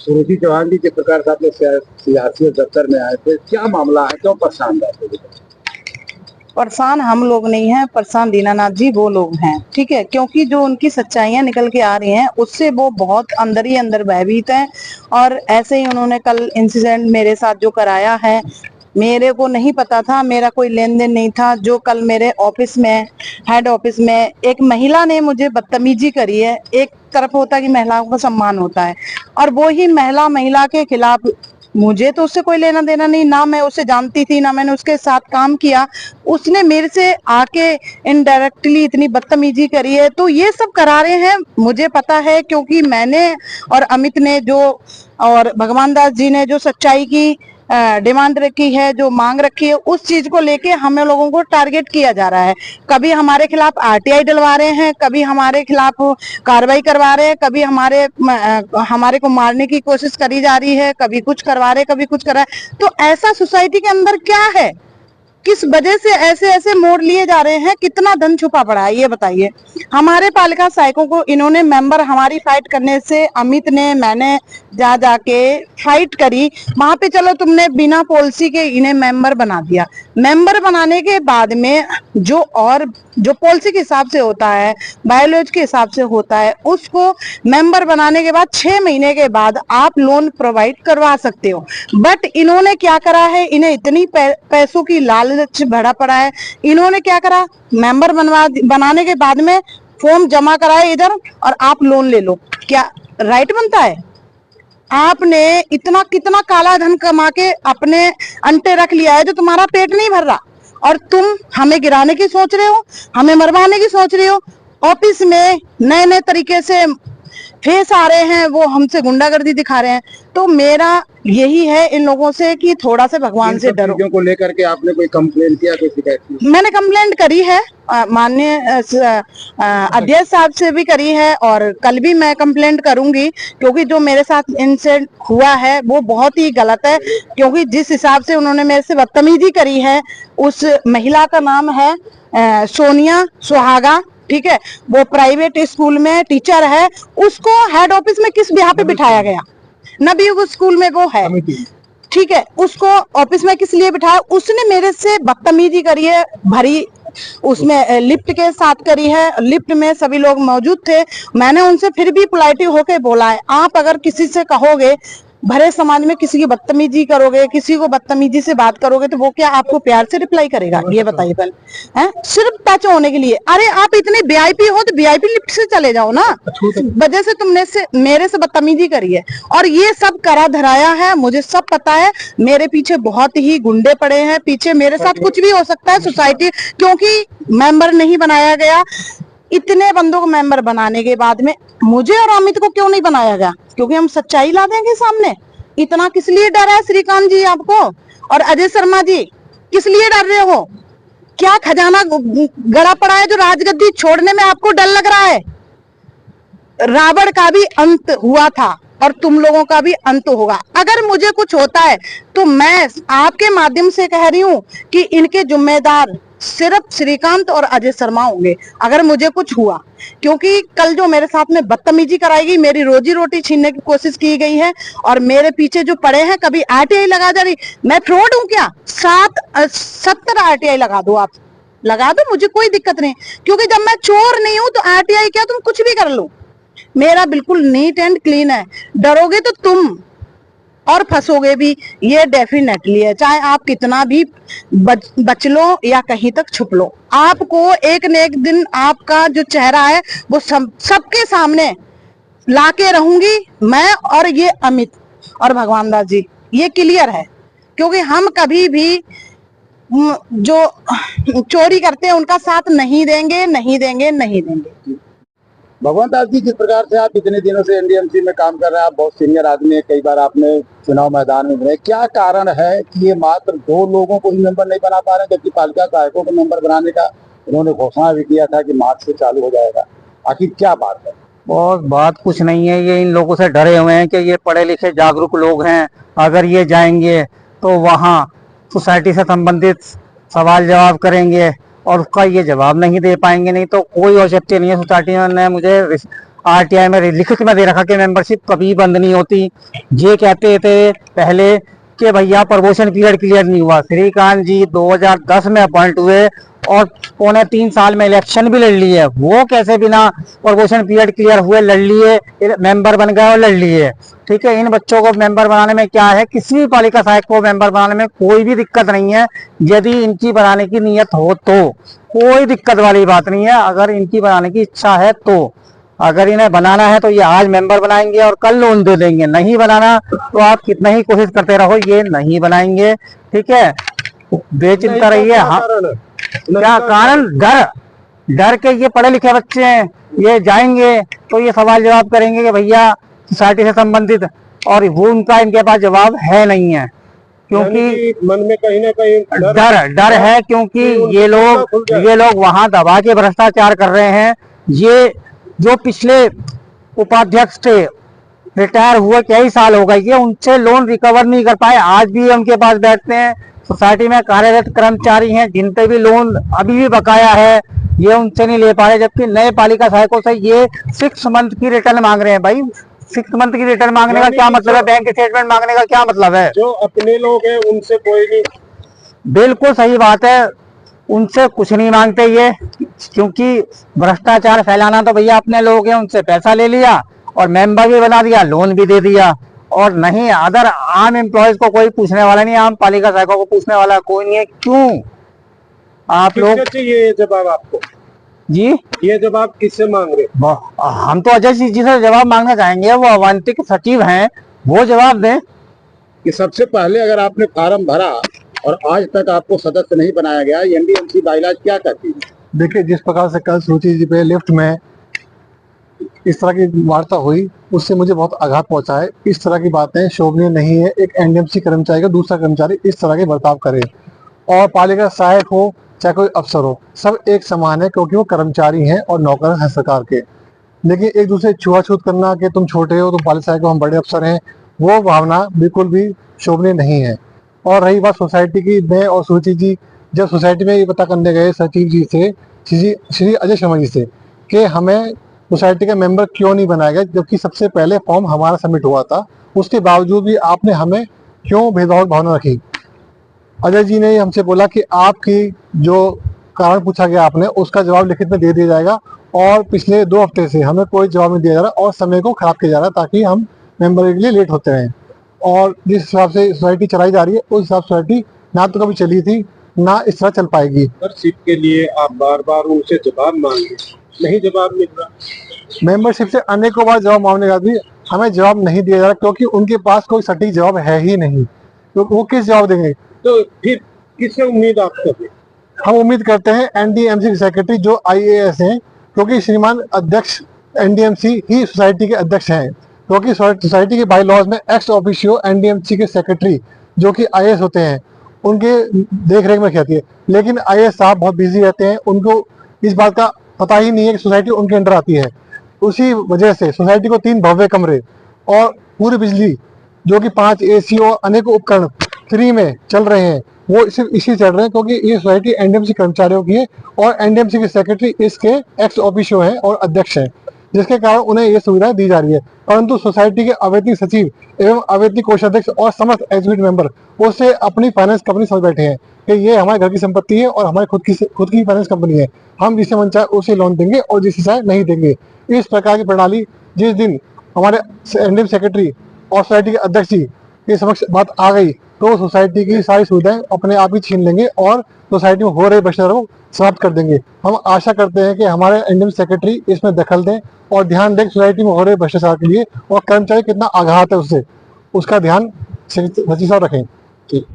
सुरुचि चौहान जी जिस प्रकार से आपने सियासी दफ्तर में आए थे, क्या मामला है, क्यों परेशान रहते? परेशान हम लोग नहीं हैं, परेशान दीनानाथ जी वो लोग हैं, ठीक है। क्योंकि जो उनकी सच्चाइयां निकल के आ रही हैं उससे वो बहुत अंदर ही अंदर भयभीत हैं। और ऐसे ही उन्होंने कल इंसिडेंट मेरे साथ जो कराया है, मेरे को नहीं पता था, मेरा कोई लेन देन नहीं था। जो कल मेरे ऑफिस में, हेड ऑफिस में एक महिला ने मुझे बदतमीजी करी है। एक तरफ होता है कि महिलाओं का सम्मान होता है, और वो ही महिला के खिलाफ, मुझे तो उससे कोई लेना देना नहीं, ना मैं उसे जानती थी, ना मैंने उसके साथ काम किया। उसने मेरे से आके इनडायरेक्टली इतनी बदतमीजी करी है। तो ये सब करा रहे हैं, मुझे पता है, क्योंकि मैंने और अमित ने जो, और भगवान दास जी ने जो सच्चाई की डिमांड रखी है, जो मांग रखी है, उस चीज को लेके हमें लोगों को टारगेट किया जा रहा है। कभी हमारे खिलाफ आरटीआई डलवा रहे हैं, कभी हमारे खिलाफ कार्रवाई करवा रहे हैं, कभी हमारे को मारने की कोशिश करी जा रही है, कभी कुछ करवा रहे, कभी कुछ करा रहे। तो ऐसा सोसाइटी के अंदर क्या है, किस वजह से ऐसे ऐसे मोड़ लिए जा रहे हैं, कितना धन छुपा पड़ा है, ये बताइए। हमारे पालिका सहायकों को इन्होंने मेंबर, हमारी फाइट करने से अमित ने, मैंने जा जाके फाइट करी वहां पे। चलो तुमने बिना पॉलिसी के इन्हें मेंबर बना दिया। मेंबर बनाने के बाद में जो पॉलिसी के हिसाब से होता है, बायोलॉजी के हिसाब से होता है, उसको मेंबर बनाने के बाद 6 महीने के बाद आप लोन प्रोवाइड करवा सकते हो। बट इन्होंने क्या करा है, इन्हें इतनी पैसों की लालच भरा पड़ा है। इन्होंने क्या करा, मेंबर बनाने के बाद में फॉर्म जमा कराए इधर, और आप लोन ले लो। क्या राइट बनता है? आपने इतना कितना काला धन कमा के अपने अंटे रख लिया है जो तुम्हारा पेट नहीं भर रहा, और तुम हमें गिराने की सोच रहे हो, हमें मरवाने की सोच रहे हो। ऑफिस में नए नए तरीके से फेस आ रहे हैं, वो हमसे गुंडागर्दी दिखा रहे हैं। तो मेरा यही है इन लोगों से कि थोड़ा सा भगवान से डरो। चीजों को लेकर के आपने कोई कंप्लेन किया, कोई शिकायत की? मैंने कंप्लेंट करी है, माननीय अध्यक्ष साहब से भी करी है, और कल भी मैं कंप्लेंट करूंगी, क्योंकि जो मेरे साथ इंसिडेंट हुआ है वो बहुत ही गलत है। क्योंकि जिस हिसाब से उन्होंने मेरे से बदतमीजी करी है, उस महिला का नाम है सोनिया सुहागा, ठीक है। वो प्राइवेट स्कूल में टीचर है। उसको हेड ऑफिस में किस बिहाफ पे बिठाया गया? नवयुग स्कूल में वो है, ठीक है। उसको ऑफिस में किस लिए बिठाया? उसने मेरे से बदतमीजी करी है, भरी उसमें लिफ्ट के साथ करी है। लिफ्ट में सभी लोग मौजूद थे। मैंने उनसे फिर भी पोलाइटली होके बोला है, आप अगर किसी से कहोगे, भरे समाज में किसी की बदतमीजी करोगे, किसी को बदतमीजी से बात करोगे, तो वो क्या आपको प्यार से रिप्लाई करेगा? ये बताइए पहले। हैं, सिर्फ टच होने के लिए? अरे आप इतने वीआईपी हो तो वीआईपी लिफ्ट से चले जाओ ना। वजह से तुमने मेरे से बदतमीजी करी है, और ये सब करा धराया है, मुझे सब पता है। मेरे पीछे बहुत ही गुंडे पड़े हैं पीछे, मेरे साथ कुछ भी हो सकता है सोसाइटी, क्योंकि मेंबर नहीं बनाया गया। इतने बंदों को मेंबर बनाने के बाद में मुझे और अमित को क्यों नहीं बनाया गया? क्योंकि हम सच्चाई ला देंगे सामने। इतना किस लिए डर है श्रीकांत जी आपको, और अजय शर्मा जी किस लिए डर रहे हो? क्या खजाना गड़ा पड़ा है जो राजगद्दी छोड़ने में आपको डर लग रहा है? रावण का भी अंत हुआ था, और तुम लोगों का भी अंत होगा। अगर मुझे कुछ होता है तो मैं आपके माध्यम से कह रही हूं कि इनके जिम्मेदार सिर्फ श्रीकांत और अजय शर्मा होंगे अगर मुझे कुछ हुआ। क्योंकि कल जो मेरे साथ में बदतमीजी कराई गई, मेरी रोजी रोटी छीनने की कोशिश की गई है, और मेरे पीछे जो पड़े हैं, कभी आरटीआई लगा जा रही। मैं फ्रॉड हूं क्या? 70 आरटीआई लगा दो, आप लगा दो, मुझे कोई दिक्कत नहीं। क्योंकि जब मैं चोर नहीं हूं तो आरटीआई क्या, तुम कुछ भी कर लो। मेरा बिल्कुल नीट एंड क्लीन है। डरोगे तो तुम, और फंसोगे भी, ये डेफिनेटली है। चाहे आप कितना भी बच लो या कहीं तक छुप लो, आपको एक न एक दिन आपका जो चेहरा है वो सबके सामने लाके रहूंगी मैं, और ये अमित और भगवान दास जी, ये क्लियर है। क्योंकि हम कभी भी जो चोरी करते हैं उनका साथ नहीं देंगे, नहीं देंगे, नहीं देंगे। भगवान दास जी, जिस प्रकार से आप इतने दिनों से एनडीएमसी में काम कर रहे हैं, आप बहुत सीनियर आदमी है, कई बार आपने चुनाव मैदान में रहे, क्या कारण है कि ये मात्र 2 लोगों को ही मेंबर नहीं बना पा रहे हैं, जबकि पालिका सहायकों को मेंबर बनाने का उन्होंने घोषणा भी किया था कि मार्च से चालू हो जाएगा? आखिर क्या बात है? बहुत बात कुछ नहीं है, ये इन लोगों से डरे हुए हैं कि ये पढ़े लिखे जागरूक लोग हैं, अगर ये जाएंगे तो वहाँ सोसाइटी से संबंधित सवाल जवाब करेंगे और उसका ये जवाब नहीं दे पाएंगे। नहीं तो कोई औचित्य नहीं है। सोसाइटी ने मुझे आरटीआई में लिखित में दे रखा कि मेंबरशिप कभी बंद नहीं होती। ये कहते थे पहले कि भैया प्रमोशन पीरियड क्लियर नहीं हुआ। श्रीकांत जी 2010 में अपॉइंट हुए और 3.25 साल में इलेक्शन भी लड़ लिए। वो कैसे बिना प्रमोशन पीरियड क्लियर हुए लड़ लिए, मेंबर बन गए और लड़ लिए। ठीक है, इन बच्चों को मेंबर बनाने में क्या है, किसी भी पालिका सहायक को मेंबर बनाने में कोई भी दिक्कत नहीं है। यदि इनकी बनाने की नीयत हो तो कोई दिक्कत वाली बात नहीं है। अगर इनकी बनाने की इच्छा है तो, अगर इन्हें बनाना है तो ये आज मेंबर बनाएंगे और कल लोन दे देंगे। नहीं बनाना तो आप कितना ही कोशिश करते रहो, ये नहीं बनाएंगे। ठीक है, बेचिंता रहिए। हाँ, क्या कारण? डर के ये पढ़े लिखे बच्चे हैं, ये जाएंगे तो ये सवाल जवाब करेंगे कि भैया सोसाइटी से संबंधित, और वो उनका इनके पास जवाब है नहीं है, क्योंकि मन में कहीं ना कहीं डर है। क्योंकि ये लोग वहां दबा के भ्रष्टाचार कर रहे हैं। ये जो पिछले उपाध्यक्ष थे, रिटायर हुए कई साल हो गए, ये उनसे लोन रिकवर नहीं कर पाए, आज भी उनके पास बैठते हैं। सोसाइटी में कार्यरत कर्मचारी हैं जिन पे भी लोन अभी भी बकाया है, ये उनसे नहीं ले पा रहे। जबकि नए पालिका सहायकों से ये 6 मंथ की रिटर्न मांग रहे हैं। भाई 6 मंथ की रिटर्न मांगने का क्या मतलब है? बैंक स्टेटमेंट मांगने का क्या मतलब है? जो अपने लोग हैं उनसे कोई नहीं। बिल्कुल सही बात है, उनसे कुछ नहीं मांगते ये, क्योंकि भ्रष्टाचार फैलाना तो भैया अपने लोग हैं, उनसे पैसा ले लिया और मेंबर भी बना दिया, लोन भी दे दिया। और नहीं, अदर आम एम्प्लॉयज को कोई पूछने वाला नहीं, आम पालिका सहायकों को पूछने वाला कोई नहीं है। क्यों आप लोग चाहिए ये जवाब आपको? जी, ये जवाब किससे मांग रहे? हम तो अजय जी से जवाब मांगना चाहेंगे, वो अवंतिक सचिव हैं, वो जवाब दें कि सबसे पहले अगर आपने फार्म भरा और आज तक आपको सदस्य नहीं बनाया गया, एनडीएमसी बाइलाज क्या कहती है? देखिए, जिस प्रकार से कल सुरुचि जी पे लिफ्ट में इस तरह की वार्ता हुई, उससे मुझे बहुत आघात पहुंचा है। इस तरह की बातें शोभनीय नहीं है। एक एनडीएमसी कर्मचारी का दूसरा कर्मचारी इस तरह के बर्ताव करे, और पालिका सहायक हो चाहे कोई अफसर हो, सब एक समान है, क्योंकि वो कर्मचारी हैं और नौकर हैं सरकार के। लेकिन एक दूसरे छुआछूत करना कि तुम छोटे हो, तुम पालिका सहायक हो, हम बड़े अफसर हैं, वो भावना बिल्कुल भी शोभनीय नहीं है। और रही बात सोसाइटी की, मैं और सुरुचि जी जब सोसाइटी में ये पता करने गए सचिव जी से, श्री अजय शर्मा जी से, कि हमें सोसाइटी का मेंबर क्यों नहीं बनाया गया, जबकि सबसे पहले फॉर्म हमारा सबमिट हुआ था, उसके बावजूद भी आपने हमें क्यों भेदभाव भावना रखी। अजय जी ने हमसे बोला कि आपकी जो कारण पूछा गया आपने, उसका जवाब लिखित में दे दिया जाएगा, और पिछले 2 हफ्ते से हमें कोई जवाब नहीं दिया जा रहा और समय को खराब किया जा रहा है, ताकि हम मेंबर के लिए लेट होते हैं। और जिस हिसाब से सोसाइटी चलाई जा रही है, उस हिसाब से सोसाइटी ना तो कभी चली थी, ना इस तरह चल पाएगी। मेंबरशिप के लिए आप बार बार उनसे जवाब मांगे, नहीं जवाब मिल रहा। मेंबरशिप से अनेकों बार जवाब मांगने के बाद भी हमें जवाब नहीं दिया जा रहा, क्योंकि उनके पास कोई सटीक जवाब है ही नहीं। तो वो किस जवाब देंगे? तो फिर किससे उम्मीद आप करते? हम उम्मीद करते हैं एनडीएमसी सेक्रेटरी जो आईएएस हैं, क्योंकि श्रीमान अध्यक्ष एनडीएमसी ही सोसाइटी के अध्यक्ष हैं, क्योंकि सोसाइटी के बाई लॉज में एक्स ऑफिशियो एनडीएमसी के सेक्रेटरी जो कि आईएएस होते हैं, उनके देख रेख में रहती है। लेकिन आईएएस साहब बहुत बिजी रहते हैं, उनको इस बात का पता ही नहीं है कि सोसाइटी उनके अंडर आती है। उसी वजह से सोसाइटी को 3 भव्य कमरे और पूरी बिजली, जो कि 5 एसी और अनेकों उपकरण फ्री में चल रहे हैं, वो सिर्फ इसी चल रहे हैं क्योंकि ये सोसाइटी एनडीएमसी कर्मचारियों की है, और एनडीएमसी के सेक्रेटरी इसके एक्स ऑफिशियो हैं और अध्यक्ष हैं, जिसके कारण उन्हें ये सुविधाएं दी जा रही है। परंतु सोसाइटी के अवैतनिक सचिव एवं अवैतनिक कोषाध्यक्ष और समस्त एग्जीक्यूटिव मेंबर उससे अपनी फाइनेंस कंपनी समझ बैठे हैं कि ये हमारे घर की संपत्ति है और हमारी खुद की फाइनेंस कंपनी है, हम जिसे मन चाहे उसे लोन देंगे और जिसे चाहे नहीं देंगे। इस प्रकार की प्रणाली जिस दिन हमारे एनडीएम सेक्रेटरी और सोसाइटी के अध्यक्ष जी के समक्ष बात आ गई, तो सोसाइटी की सारी सुविधाएं अपने आप ही छीन लेंगे और सोसाइटी में हो रहे भ्रष्टाचार को समाप्त कर देंगे। हम आशा करते हैं कि हमारे एनडीएम सेक्रेटरी इसमें दखल दें और ध्यान दें सोसाइटी में हो रहे भ्रष्टाचार के लिए, और कर्मचारी कितना आघात है उससे, उसका ध्यान सचिव साहब रखें। ठीक।